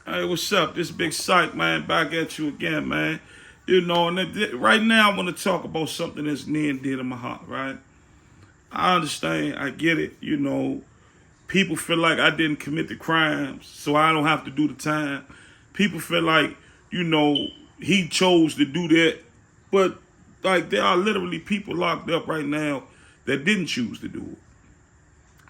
Hey, what's up? This Big Syke, man, back at you again, man. You know, and right now I want to talk about something that's near and dear to my heart, right? I understand, I get it, you know. People feel like I didn't commit the crimes, so I don't have to do the time. People feel like, you know, he chose to do that. But, like, there are literally people locked up right now that didn't choose to do it.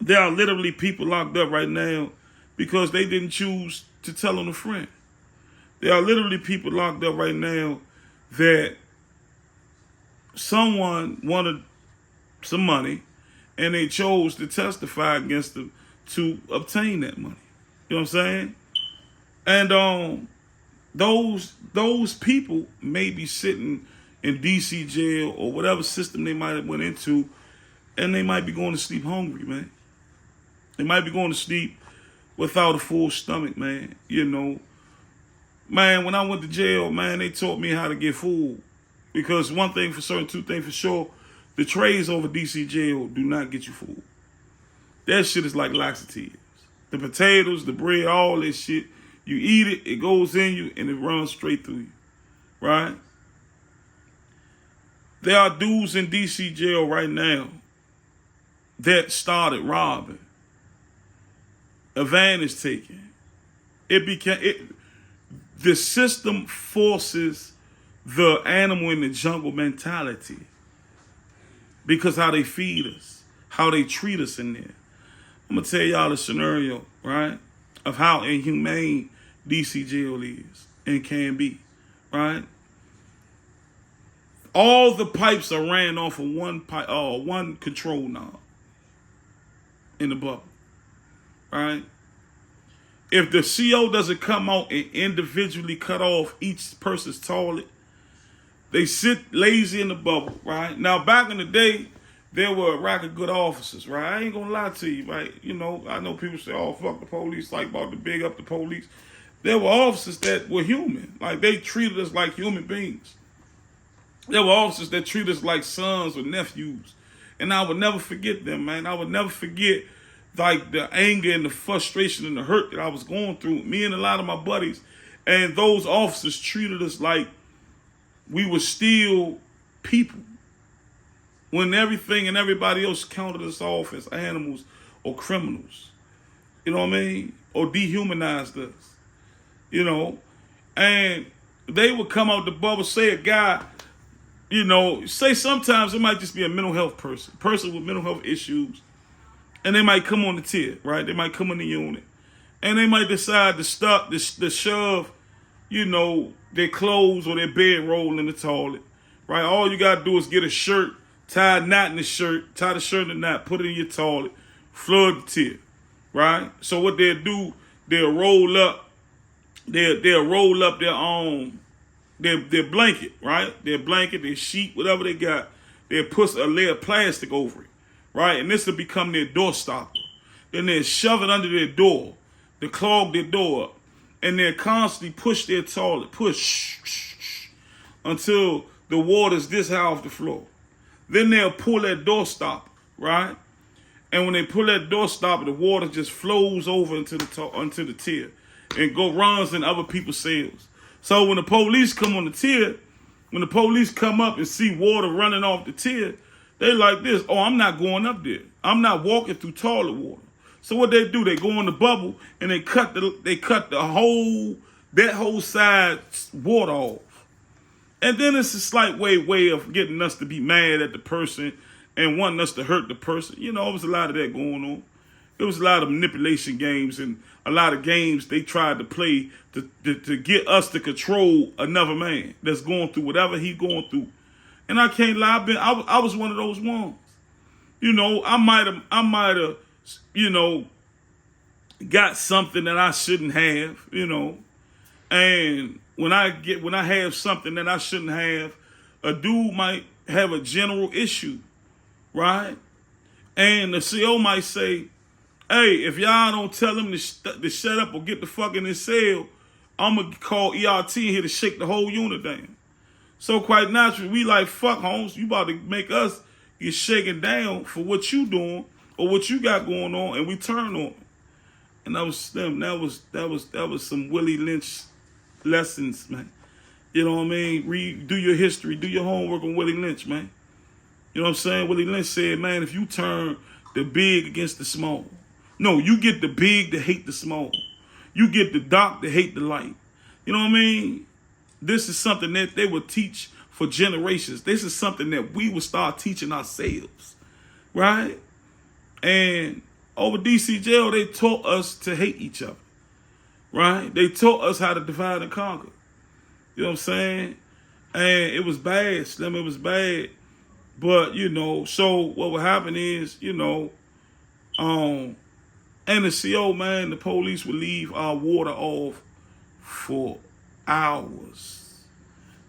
There are literally people locked up right now because they didn't choose to tell on a friend. There are literally people locked up right now that someone wanted some money and they chose to testify against them to obtain that money. You know what I'm saying? And those people may be sitting in DC jail or whatever system they might have went into, and they might be going to sleep hungry, man. They might be going to sleep without a full stomach, man. You know, man, when I went to jail, man, they taught me how to get food. Because one thing for certain, two things for sure, the trays over DC jail do not get you food. That shit is like laxatives. The potatoes, the bread, all this shit, you eat it, it goes in you, and it runs straight through you, right? There are dudes in DC jail right now that started robbing. A van is taken. The system forces the animal in the jungle mentality because how they feed us, how they treat us in there. I'm gonna tell y'all a scenario, right, of how inhumane DC jail is and can be, right? All the pipes are ran off of one control knob in the bubble. Right? If the CO doesn't come out and individually cut off each person's toilet, they sit lazy in the bubble, right? Now, back in the day, there were a rack of good officers, right? I ain't gonna lie to you, right? You know, I know people say, oh, fuck the police, like about to big up the police. There were officers that were human. Like, they treated us like human beings. There were officers that treated us like sons or nephews. And I would never forget them, man. I would never forget like the anger and the frustration and the hurt that I was going through, me and a lot of my buddies. And those officers treated us like we were still people, when everything and everybody else counted us off as animals or criminals. You know what I mean? Or dehumanized us. You know? And they would come out the bubble, say a guy, you know, say sometimes it might just be a mental health person with mental health issues. And they might come on the tier, right? They might come in the unit. And they might decide to shove, you know, their clothes or their bedroll in the toilet, right? All you got to do is get a shirt, tie a knot in the shirt, tie the shirt in the knot, put it in your toilet, flood the tier, right? So what they'll do, they'll roll up their blanket, right? Their blanket, their sheet, whatever they got, they'll put a layer of plastic over it. Right, and this will become their door stopper. Then they'll shove it under their door, to clog their door up, and they'll constantly push their toilet, until the water's this high off the floor. Then they'll pull that door stopper, right? And when they pull that door stopper, the water just flows over into the tier and runs in other people's cells. So when the police come on the tier, when the police come up and see water running off the tier, they like this, oh, I'm not going up there. I'm not walking through toilet water. So what they do, they go in the bubble and they cut that whole side water off. And then it's a slight way of getting us to be mad at the person and wanting us to hurt the person. You know, there was a lot of that going on. There was a lot of manipulation games and a lot of games they tried to play to get us to control another man that's going through whatever he's going through. And I can't lie, I was one of those ones. You know, I might have, you know, got something that I shouldn't have, you know. And when I have something that I shouldn't have, a dude might have a general issue, right? And the CO might say, hey, if y'all don't tell him to shut up or get the fuck in his cell, I'm going to call ERT here to shake the whole unit down. So quite naturally, we like, fuck, Holmes, you about to make us get shaken down for what you doing or what you got going on, and we turn on it. And that was them. That was some Willie Lynch lessons, man. You know what I mean? Do your history, do your homework on Willie Lynch, man. You know what I'm saying? Willie Lynch said, man, if you turn the big against the small, no, you get the big to hate the small. You get the dark to hate the light. You know what I mean? This is something that they would teach for generations. This is something that we would start teaching ourselves, right? And over DC jail, they taught us to hate each other, right? They taught us how to divide and conquer. You know what I'm saying? And it was bad, Slim. It was bad. But, you know, so what would happen is, you know, and the CO, man, the police would leave our water off for hours.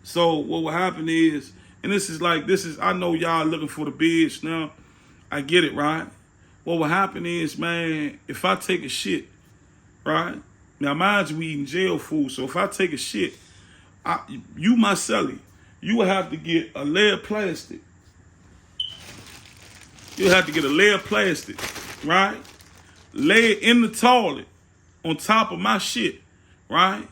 So what would happen is, and I know y'all looking for the bids now. I get it, right? What would happen is, man, if I take a shit, right? Now, mind you, we eating jail food. So if I take a shit, you, my cellie, you would have to get a layer of plastic. You have to get a layer of plastic, right? Lay it in the toilet on top of my shit, right?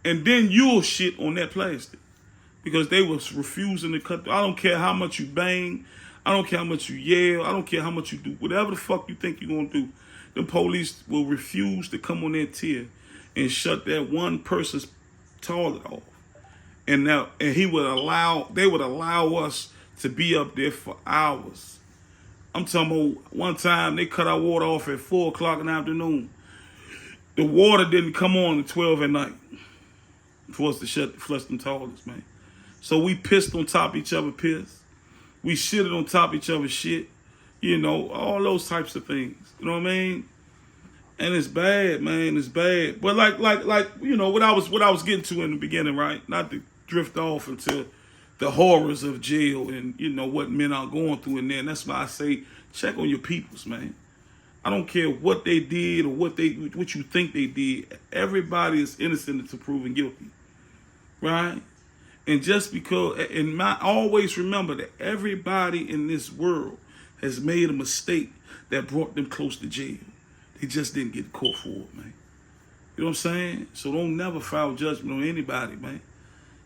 And then you'll shit on that plastic. Because they was refusing to cut. I don't care how much you bang. I don't care how much you yell. I don't care how much you do. Whatever the fuck you think you're going to do, the police will refuse to come on that tier and shut that one person's toilet off. And they would allow us to be up there for hours. I'm talking about one time they cut our water off at 4 o'clock in the afternoon. The water didn't come on at 12 at night for us to flush them toilets, man. So we pissed on top of each other piss. We shitted on top of each other's shit. You know, all those types of things. You know what I mean? And it's bad, man. It's bad. But like, you know, what I was getting to in the beginning, right? Not to drift off into the horrors of jail and, you know, what men are going through in there. And that's why I say, check on your peoples, man. I don't care what they did or what you think they did. Everybody is innocent until proven guilty, right? And just because, always remember that everybody in this world has made a mistake that brought them close to jail. They just didn't get caught for it, man. You know what I'm saying? So don't never file judgment on anybody, man.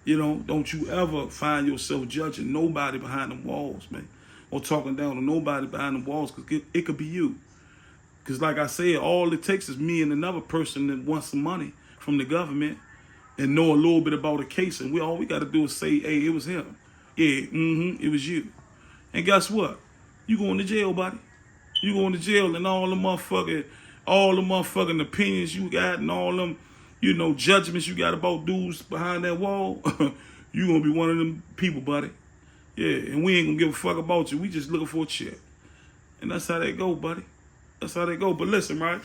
You know, don't you ever find yourself judging nobody behind them walls, man. Or talking down to nobody behind them walls, because it could be you. Because like I said, all it takes is me and another person that wants some money from the government and know a little bit about a case, and all we got to do is say, hey, it was him. Yeah, it was you. And guess what? You going to jail, buddy. You going to jail, and all the motherfucking opinions you got and all them, you know, judgments you got about dudes behind that wall, you going to be one of them people, buddy. Yeah, and we ain't going to give a fuck about you. We just looking for a check. And that's how they go, buddy. That's how they go. But listen, right?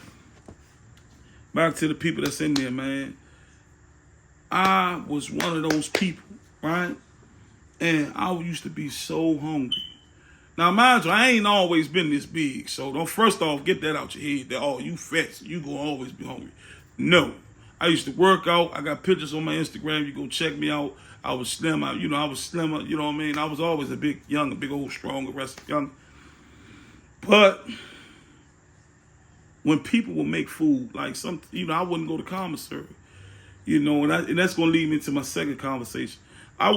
Back to the people that's in there, man. I was one of those people, right? And I used to be so hungry. Now, mind you, I ain't always been this big. So don't first off get that out your head that, oh, you fat, so you gonna always be hungry. No. I used to work out. I got pictures on my Instagram. You go check me out. I was slim. I was slimmer. You know what I mean? I was always a big old, strong, aggressive, young. But when people would make food, like I wouldn't go to commissary. You know, and that's going to lead me to my second conversation. I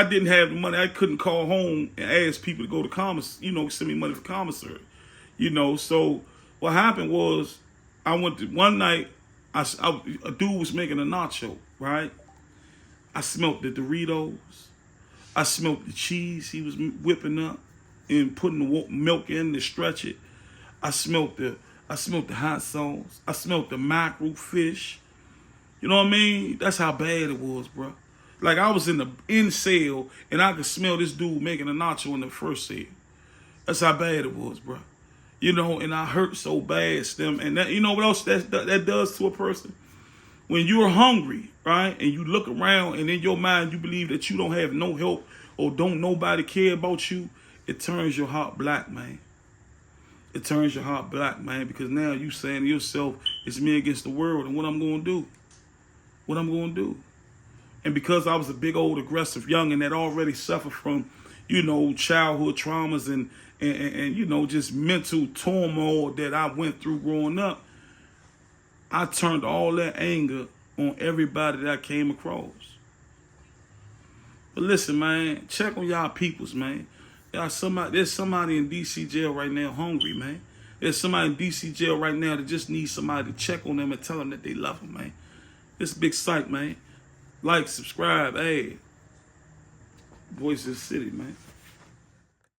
didn't have the money. I couldn't call home and ask people to go to commissary, you know, send me money for commissary. You know, so what happened was one night, a dude was making a nacho, right? I smelled the Doritos. I smelled the cheese he was whipping up and putting the milk in to stretch it. I smelled the hot sauce. I smelled the mackerel fish. You know what I mean? That's how bad it was, bro. Like, I was in cell, and I could smell this dude making a nacho in the first cell. That's how bad it was, bro. You know, and I hurt so bad, Stem. And that, you know what else that does to a person? When you're hungry, right, and you look around, and in your mind you believe that you don't have no help or don't nobody care about you, it turns your heart black, man. It turns your heart black, man, because now you saying to yourself, it's me against the world, and what I'm going to do? What I'm going to do? And because I was a big old aggressive youngin' that already suffered from, you know, childhood traumas and you know, just mental turmoil that I went through growing up, I turned all that anger on everybody that I came across. But listen, man, check on y'all peoples, man. There's somebody in DC jail right now hungry, man. There's somebody in DC jail right now that just needs somebody to check on them and tell them that they love them, man. This Big Syke, man. Like, subscribe, hey. Voice of the City, man.